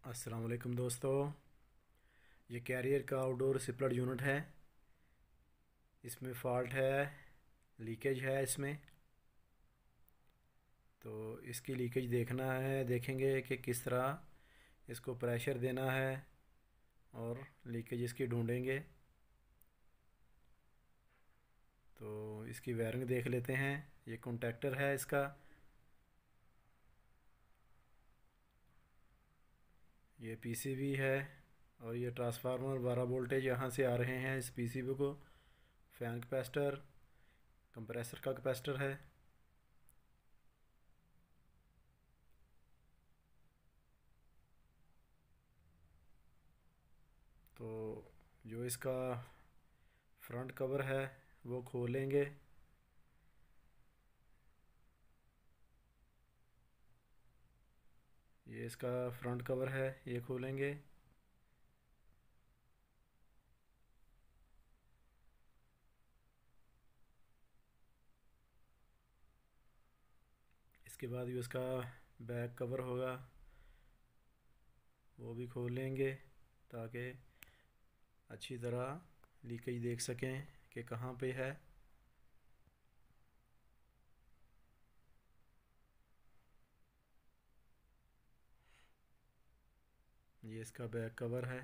अस्सलाम वालेकुम दोस्तों। ये कैरियर का आउटडोर सिपलर यूनिट है। इसमें फ़ॉल्ट है, लीकेज है इसमें। तो इसकी लीकेज देखना है, देखेंगे कि किस तरह इसको प्रेशर देना है और लीकेज इसकी ढूंढेंगे। तो इसकी वायरिंग देख लेते हैं। ये कॉन्टैक्टर है इसका। ये पीसीबी है और ये ट्रांसफार्मर 12 वोल्टेज यहाँ से आ रहे हैं इस पीसीबी को। फ़ैन कैपेसिटर, कंप्रेसर का कैपेसिटर है। तो जो इसका फ्रंट कवर है वो खोलेंगे। ये इसका फ्रंट कवर है, ये खोलेंगे। इसके बाद ये उसका बैक कवर होगा, वो भी खोलेंगे ताकि अच्छी तरह लीकेज देख सकें कि कहाँ पे है। ये इसका बैक कवर है,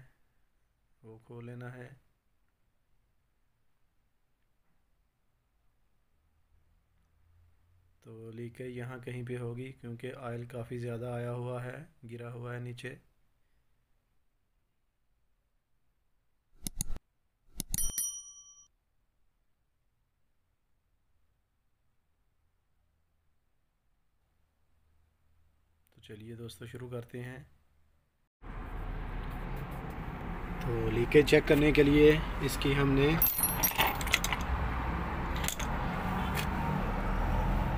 वो खोल लेना है। तो लीकेज यहाँ कहीं पे होगी क्योंकि ऑयल काफ़ी ज़्यादा आया हुआ है, गिरा हुआ है नीचे। तो चलिए दोस्तों शुरू करते हैं। तो लीकेज चेक करने के लिए इसकी हमने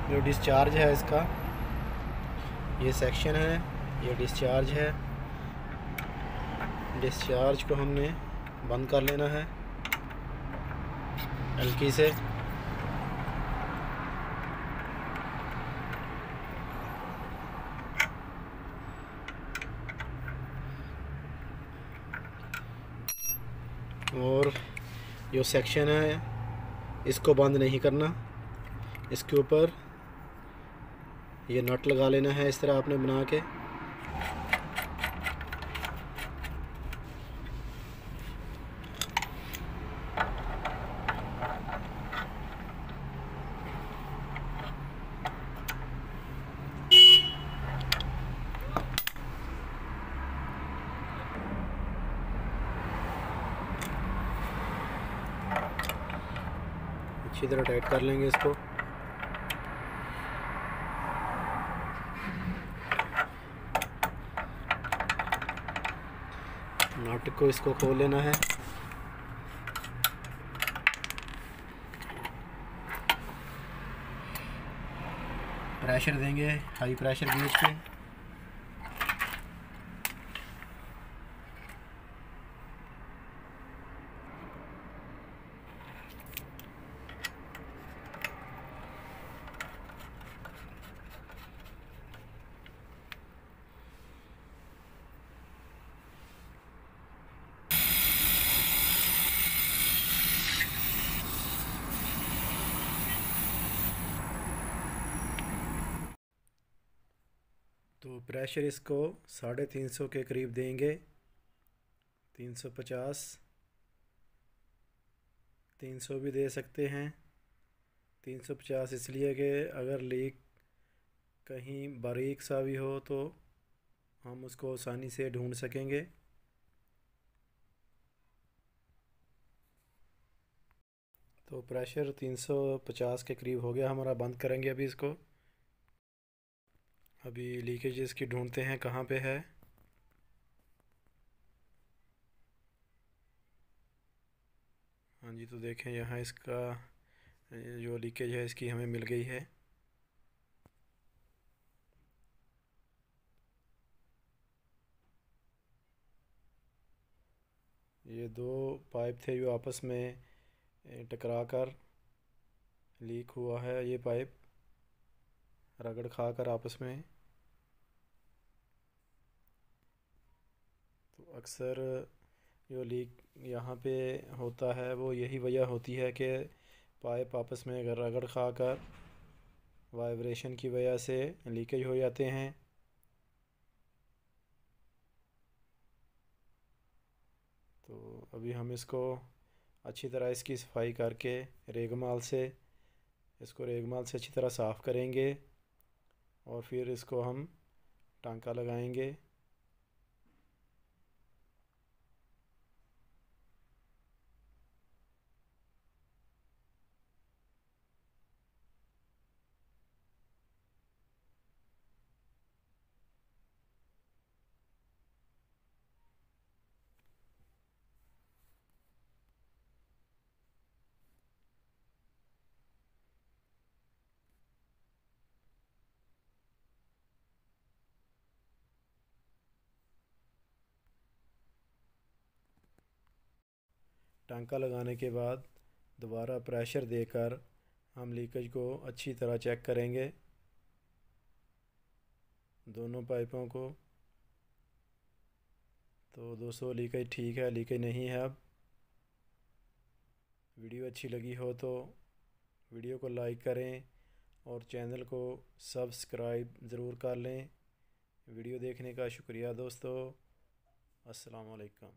जो डिस्चार्ज है इसका, ये सेक्शन है, ये डिस्चार्ज है। डिस्चार्ज को हमने बंद कर लेना है हल्की से। और जो सेक्शन है इसको बंद नहीं करना। इसके ऊपर ये नट लगा लेना है इस तरह आपने बना के। अच्छी तरह टाइट कर लेंगे इसको। नट को इसको खोल लेना है। प्रेशर देंगे हाई प्रेशर गेज पे। तो प्रेशर इसको 350 के करीब देंगे। 350, 300 भी दे सकते हैं। 350 इसलिए कि अगर लीक कहीं बारीक सा भी हो तो हम उसको आसानी से ढूंढ सकेंगे। तो प्रेशर 350 के करीब हो गया हमारा। बंद करेंगे अभी इसको। अभी लीकेज इसकी ढूंढते हैं कहाँ पे है। हाँ जी, तो देखें यहाँ इसका जो लीकेज है इसकी हमें मिल गई है। ये दो पाइप थे जो आपस में टकरा कर लीक हुआ है। ये पाइप रगड़ खा कर आपस में अक्सर जो लीक यहाँ पे होता है वो यही वजह होती है कि पाइप आपस में अगर रगड़ खाकर वाइब्रेशन की वजह से लीकेज हो जाते हैं। तो अभी हम इसको अच्छी तरह इसकी सफाई करके रेगमाल से इसको रेगमाल से अच्छी तरह साफ़ करेंगे और फिर इसको हम टांका लगाएंगे। टांका लगाने के बाद दोबारा प्रेशर देकर हम लीकेज को अच्छी तरह चेक करेंगे, दोनों पाइपों को। तो दोस्तों लीकेज ठीक है, लीकेज नहीं है। अब वीडियो अच्छी लगी हो तो वीडियो को लाइक करें और चैनल को सब्सक्राइब ज़रूर कर लें। वीडियो देखने का शुक्रिया दोस्तों। अस्सलाम वालेकुम।